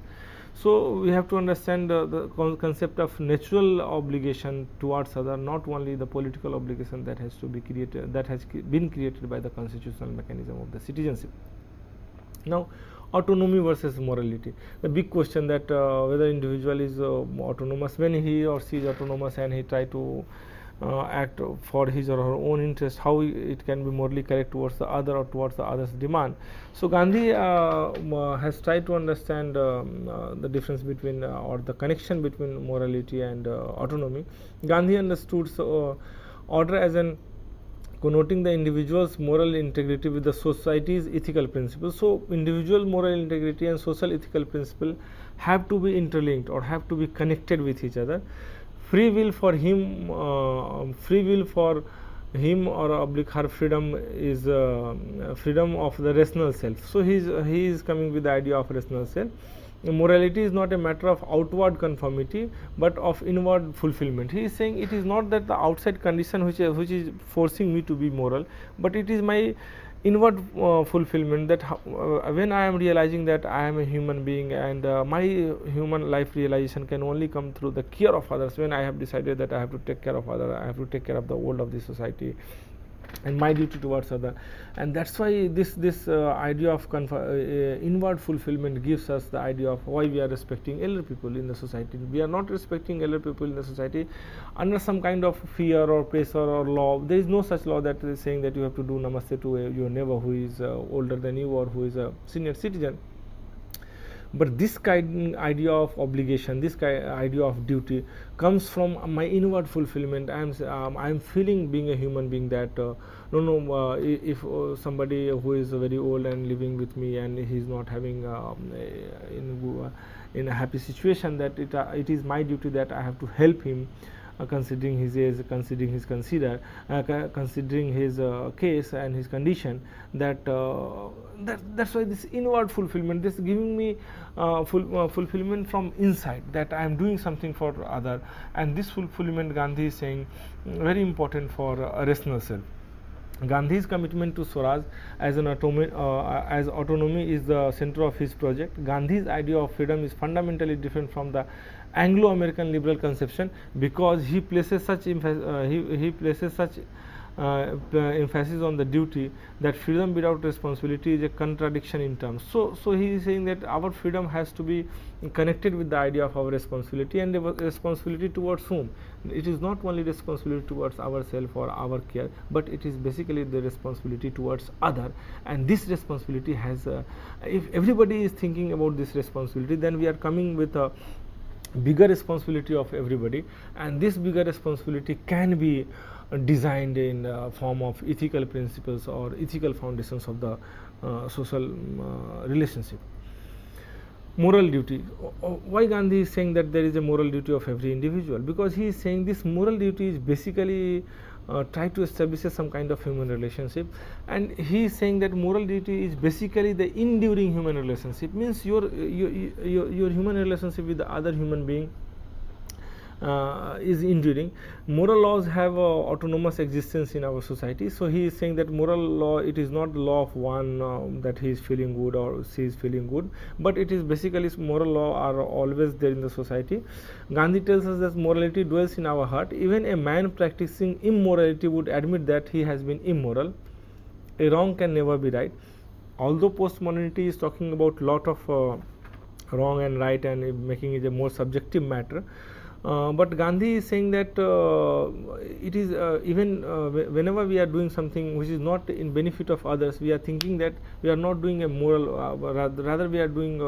So we have to understand the concept of natural obligation towards other, not only the political obligation that has to be created, that has been created by the constitutional mechanism of the citizenship. Now, autonomy versus morality, the big question that whether individual is autonomous. When he or she is autonomous and he try to act for his or her own interest, how it can be morally correct towards the other or towards the other's demand. So Gandhi has tried to understand the difference between or the connection between morality and autonomy. Gandhi understood order as an connoting the individual's moral integrity with the society's ethical principles. So individual moral integrity and social ethical principle have to be interlinked or have to be connected with each other. Free will for him or oblique her freedom is freedom of the rational self. So he is coming with the idea of rational self, morality is not a matter of outward conformity but of inward fulfillment. He is saying it is not that the outside condition which is forcing me to be moral, but it is my inward fulfillment, that when I am realizing that I am a human being, and my human life realization can only come through the care of others. When I have decided that I have to take care of others, I have to take care of the world of the society and my duty towards other, and that's why this idea of inward fulfillment gives us the idea of why we are respecting elder people in the society. We are not respecting elder people in the society under some kind of fear or pressure or law. There is no such law that is saying that you have to do namaste to your neighbor who is older than you or who is a senior citizen. But this kind idea of obligation, this idea of duty comes from my inward fulfillment. I am feeling, being a human being, that if somebody who is very old and living with me and he is not having in a happy situation, that it is my duty that I have to help him, considering his age, considering his case and his condition. That's why this inward fulfillment, this giving me fulfillment from inside, that I am doing something for other. And this fulfillment, Gandhi is saying, very important for a rational self. Gandhi's commitment to Swaraj as autonomy is the center of his project. Gandhi's idea of freedom is fundamentally different from the Anglo-American liberal conception, because he places such emphasis on the duty, that freedom without responsibility is a contradiction in terms. So he is saying that our freedom has to be connected with the idea of our responsibility, and responsibility towards whom? It is not only responsibility towards ourselves or our care, but it is basically the responsibility towards other. And this responsibility has, if everybody is thinking about this responsibility, then we are coming with a bigger responsibility of everybody, and this bigger responsibility can be designed in form of ethical principles or ethical foundations of the social relationship. Moral duty. Why Gandhi is saying that there is a moral duty of every individual? Because he is saying this moral duty is basically try to establish some kind of human relationship, and he is saying that moral duty is basically the enduring human relationship. Means your human relationship with the other human being is enduring. Moral laws have autonomous existence in our society. So he is saying that moral law, it is not the law of one that he is feeling good or she is feeling good, but it is basically moral law are always there in the society. Gandhi tells us that morality dwells in our heart. Even a man practicing immorality would admit that he has been immoral. A wrong can never be right. Although postmodernity is talking about lot of wrong and right and making it a more subjective matter, but Gandhi is saying that it is even whenever we are doing something which is not in benefit of others, we are thinking that we are not doing a moral, rather we are doing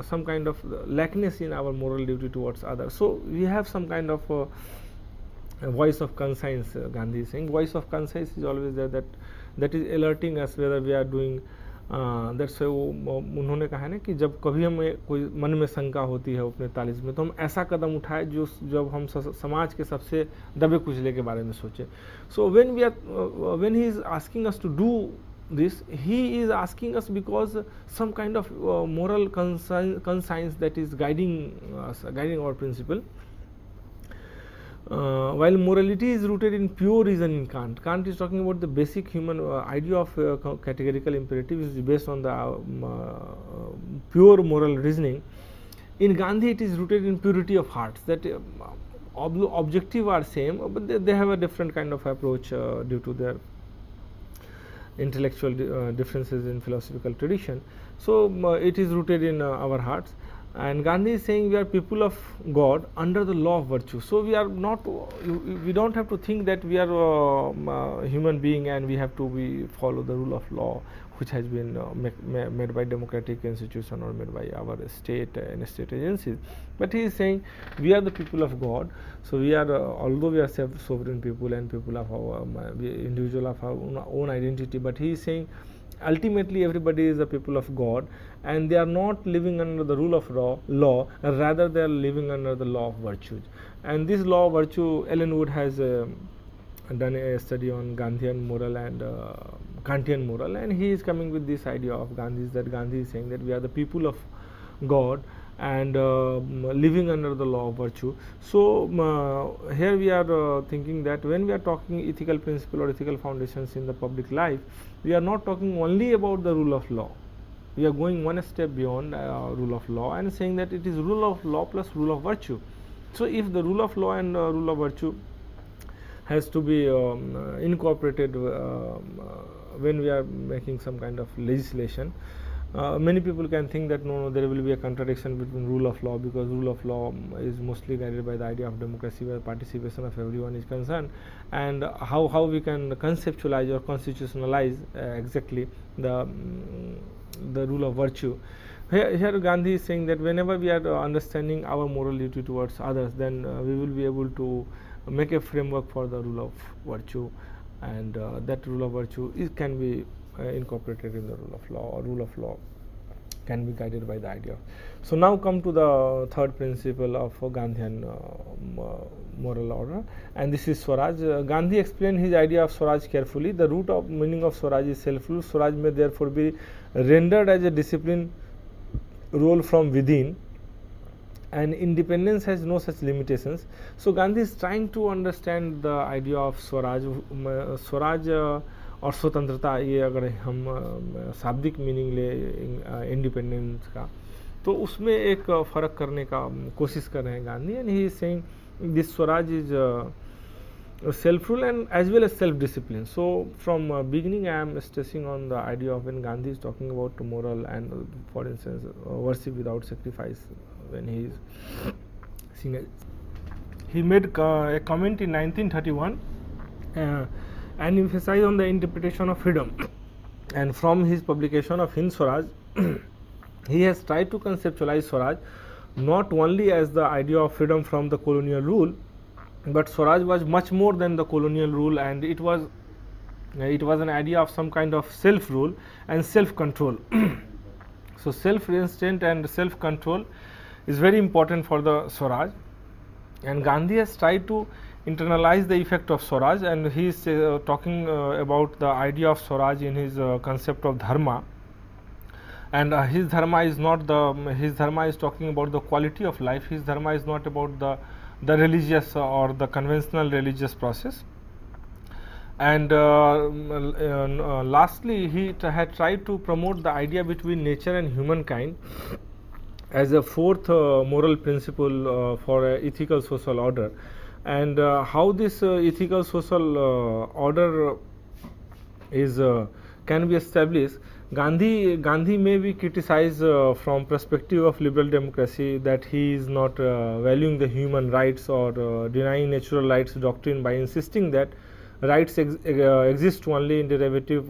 some kind of lackness in our moral duty towards others. So we have some kind of a voice of conscience. Gandhi is saying voice of conscience is always there, that is alerting us whether we are doing. That's वो उन्होंने कहा ना कि जब कभी हमें कोई मन में शंका होती है अपने तालिज में, तो हम ऐसा कदम उठाए जो जब हम समाज के सबसे दबे कुचले के बारे में सोचें. सो when he is asking us to do this, he is asking us because some kind of moral conscience that is guiding us, guiding our principle. While morality is rooted in pure reason in Kant, Kant is talking about the basic human idea of categorical imperative is based on the pure moral reasoning. In Gandhi, it is rooted in purity of heart. That objective are same, but they have a different kind of approach due to their intellectual differences in philosophical tradition. So it is rooted in our hearts. And Gandhi is saying we are people of God under the law of virtue. So we are not, we don't have to think that we are human being and we have to follow the rule of law which has been made by democratic institution or made by our state and state agencies. But he is saying we are the people of God. So we are, although we are sovereign people and people of our individual of our own identity, but he is saying ultimately everybody is a people of God, and they are not living under the rule of law, rather they are living under the law of virtues. And this law of virtue, Ellen Wood has done a study on Gandhian moral and Kantian moral, and he is coming with this idea of Gandhi's, that Gandhi is saying that we are the people of God, and living under the law of virtue. So here we are thinking that when we are talking ethical principle or ethical foundations in the public life, we are not talking only about the rule of law. We are going one step beyond rule of law and saying that it is rule of law plus rule of virtue. So if the rule of law and rule of virtue has to be incorporated when we are making some kind of legislation, many people can think that no, there will be a contradiction between rule of law, because rule of law is mostly guided by the idea of democracy, where participation of everyone is concerned, and how we can conceptualize or constitutionalize exactly the rule of virtue. Here Gandhi is saying that whenever we are understanding our moral duty towards others, then we will be able to make a framework for the rule of virtue, and that rule of virtue can be incorporated in the rule of law, or rule of law can be guided by the idea. So now come to the third principle of Gandhian moral order, and this is Swaraj. Gandhi explained his idea of Swaraj carefully. The root of meaning of Swaraj is self-rule. Swaraj may therefore be rendered as a discipline role from within, and independence has no such limitations. So Gandhi is trying to understand the idea of Swaraj. Swaraj और स्वतंत्रता, ये अगर हम शाब्दिक meaning ले independence का, तो उसमें एक फ़र्क करने का कोशिश कर रहे हैं Gandhi. And he is saying this Swaraj is self rule and as well as self discipline. So from beginning I am stressing on the idea of when Gandhi is talking about moral and for instance worship without sacrifice, when he is seen, he made a comment in 1931 and emphasized on the interpretation of freedom, and from his publication of Hind Swaraj he has tried to conceptualize Swaraj not only as the idea of freedom from the colonial rule, but Swaraj was much more than the colonial rule, and it was an idea of some kind of self rule and self control. So self restraint and self control is very important for the Swaraj, and Gandhi has tried to internalize the effect of Swaraj, and he is talking about the idea of Swaraj in his concept of dharma. And his dharma is not his dharma is talking about the quality of life. His dharma is not about the religious or the conventional religious process. And lastly, he had tried to promote the idea between nature and humankind as a fourth moral principle for ethical social order. And how this ethical social order is can be established. Gandhi may be criticized from perspective of liberal democracy, that he is not valuing the human rights or denying natural rights doctrine by insisting that rights exist only in derivative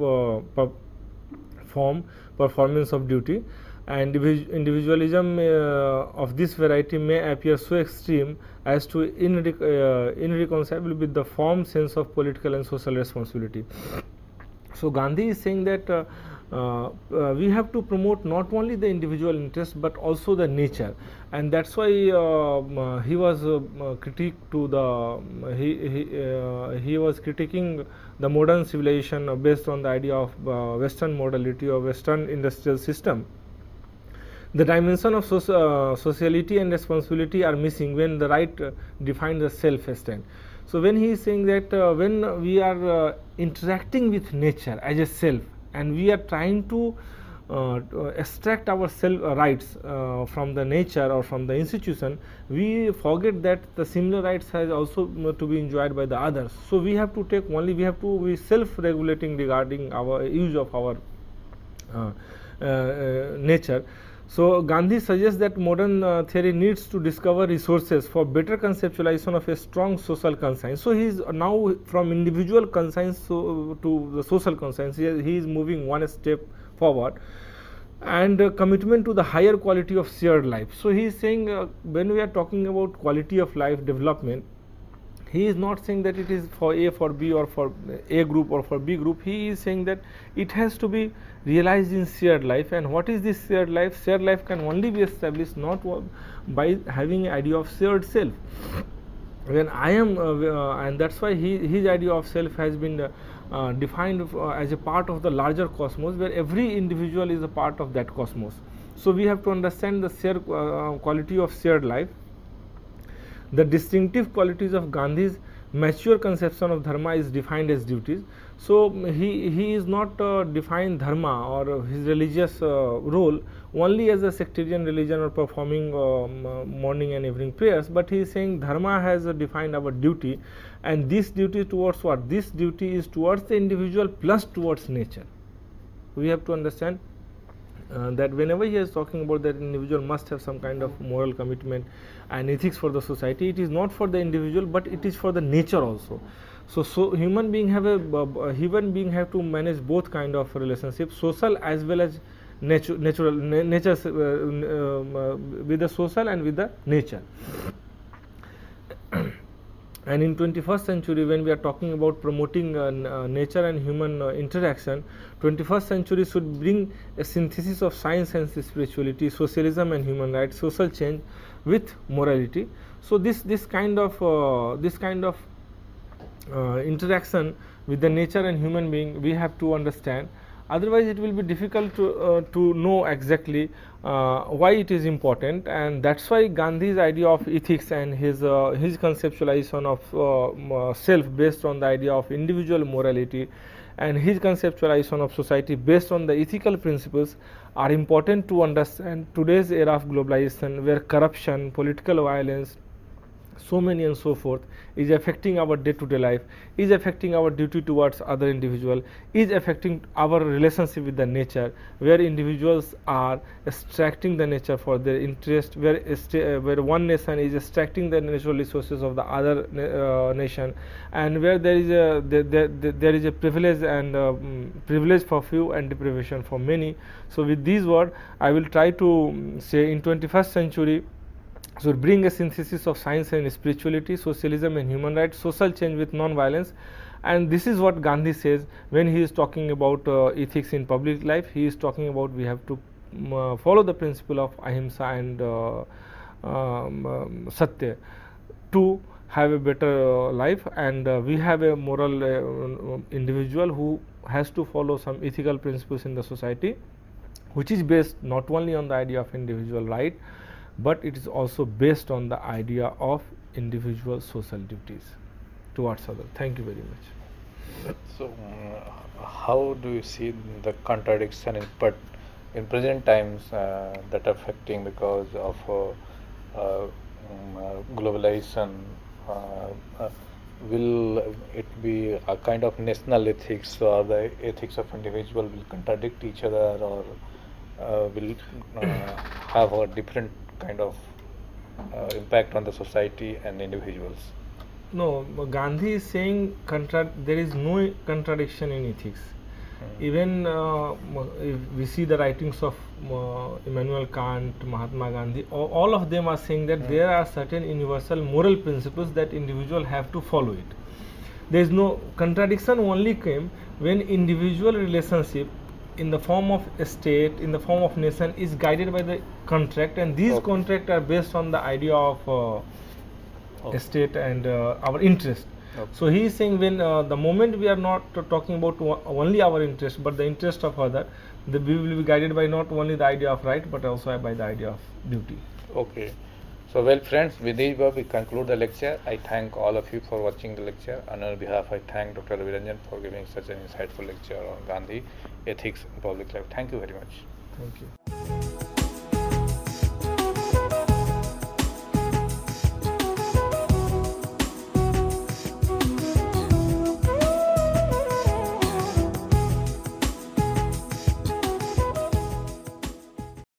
form, performance of duty, and individualism of this variety may appear so extreme as to irreconcilable with the form sense of political and social responsibility. So Gandhi is saying that we have to promote not only the individual interest but also the nature, and that's why he was he was critiquing the modern civilization based on the idea of Western modality or Western industrial system. The dimension of sociality and responsibility are missing when the right defines the self-esteem. So when he is saying that when we are interacting with nature as a self, and we are trying to extract our self rights from the nature or from the institution, we forget that the similar rights has also to be enjoyed by the others. So we have to take only, we have to be self-regulating regarding our use of our nature. So Gandhi suggests that modern theory needs to discover resources for better conceptualization of a strong social conscience. So he is now from individual conscience to the social conscience. He is moving one step forward, and commitment to the higher quality of shared life. So he is saying when we are talking about quality of life development, he is not saying that it is for A, for B, or for A group or for B group. He is saying that it has to be realized in shared life. And what is this shared life? Shared life can only be established not by having an idea of shared self. When I am, and that's why his idea of self has been defined as a part of the larger cosmos, where every individual is a part of that cosmos. So we have to understand the shared quality of shared life. The distinctive qualities of Gandhi's mature conception of dharma is defined as duties. So he is not defined dharma or his religious role only as a sectarian religion or performing morning and evening prayers, but he is saying dharma has defined our duty, and this duty towards what? This duty is towards the individual plus towards nature. We have to understand that whenever he is talking about that individual must have some kind of moral commitment and ethics for the society, it is not for the individual but it is for the nature also. So human being have to manage both kind of relationships, social as well as nature with the social and with the nature. And in 21st century, when we are talking about promoting nature and human interaction, 21st century should bring a synthesis of science and spirituality, socialism and human rights, social change with morality. So this kind of interaction with the nature and human being we have to understand. Otherwise, it will be difficult to know exactly why it is important, and that's why Gandhi's idea of ethics and his conceptualization of self based on the idea of individual morality and his conceptualization of society based on the ethical principles are important to understand today's era of globalization, where corruption, political violence, so many and so forth is affecting our day-to-day life, is affecting our duty towards other individual, is affecting our relationship with the nature, where individuals are extracting the nature for their interest, where one nation is extracting the natural resources of the other nation, and where there is a privilege and privilege for few and deprivation for many. So with these words, I will try to say in 21st century should bring a synthesis of science and spirituality, socialism and human rights, social change with non-violence. And this is what Gandhi says when he is talking about ethics in public life. He is talking about we have to follow the principle of ahimsa and satya to have a better life, and we have a moral individual who has to follow some ethical principles in the society, which is based not only on the idea of individual right, but it is also based on the idea of individual social duties towards others. Thank you very much. So, how do you see the contradiction in present times that affecting because of globalization? Will it be a kind of national ethics, or the ethics of individual will contradict each other, or will have a different kind of impact on the society and individuals? No, Gandhi is saying there is no contradiction in ethics. Even if we see the writings of Immanuel Kant, Mahatma Gandhi, all of them are saying that there are certain universal moral principles that individual have to follow it. There is no contradiction, only came when individual relationship in the form of a state, in the form of nation, is guided by the contract, and these contracts are based on the idea of a state and our interest. So he is saying when the moment we are not talking about only our interest but the interest of other, we will be guided by not only the idea of right but also by the idea of duty. Okay. So well friends, with this we conclude the lecture. I thank all of you for watching the lecture. On our behalf, I thank Dr. Raviranjan for giving such an insightful lecture on Gandhi, ethics in public life. Thank you very much. Thank you.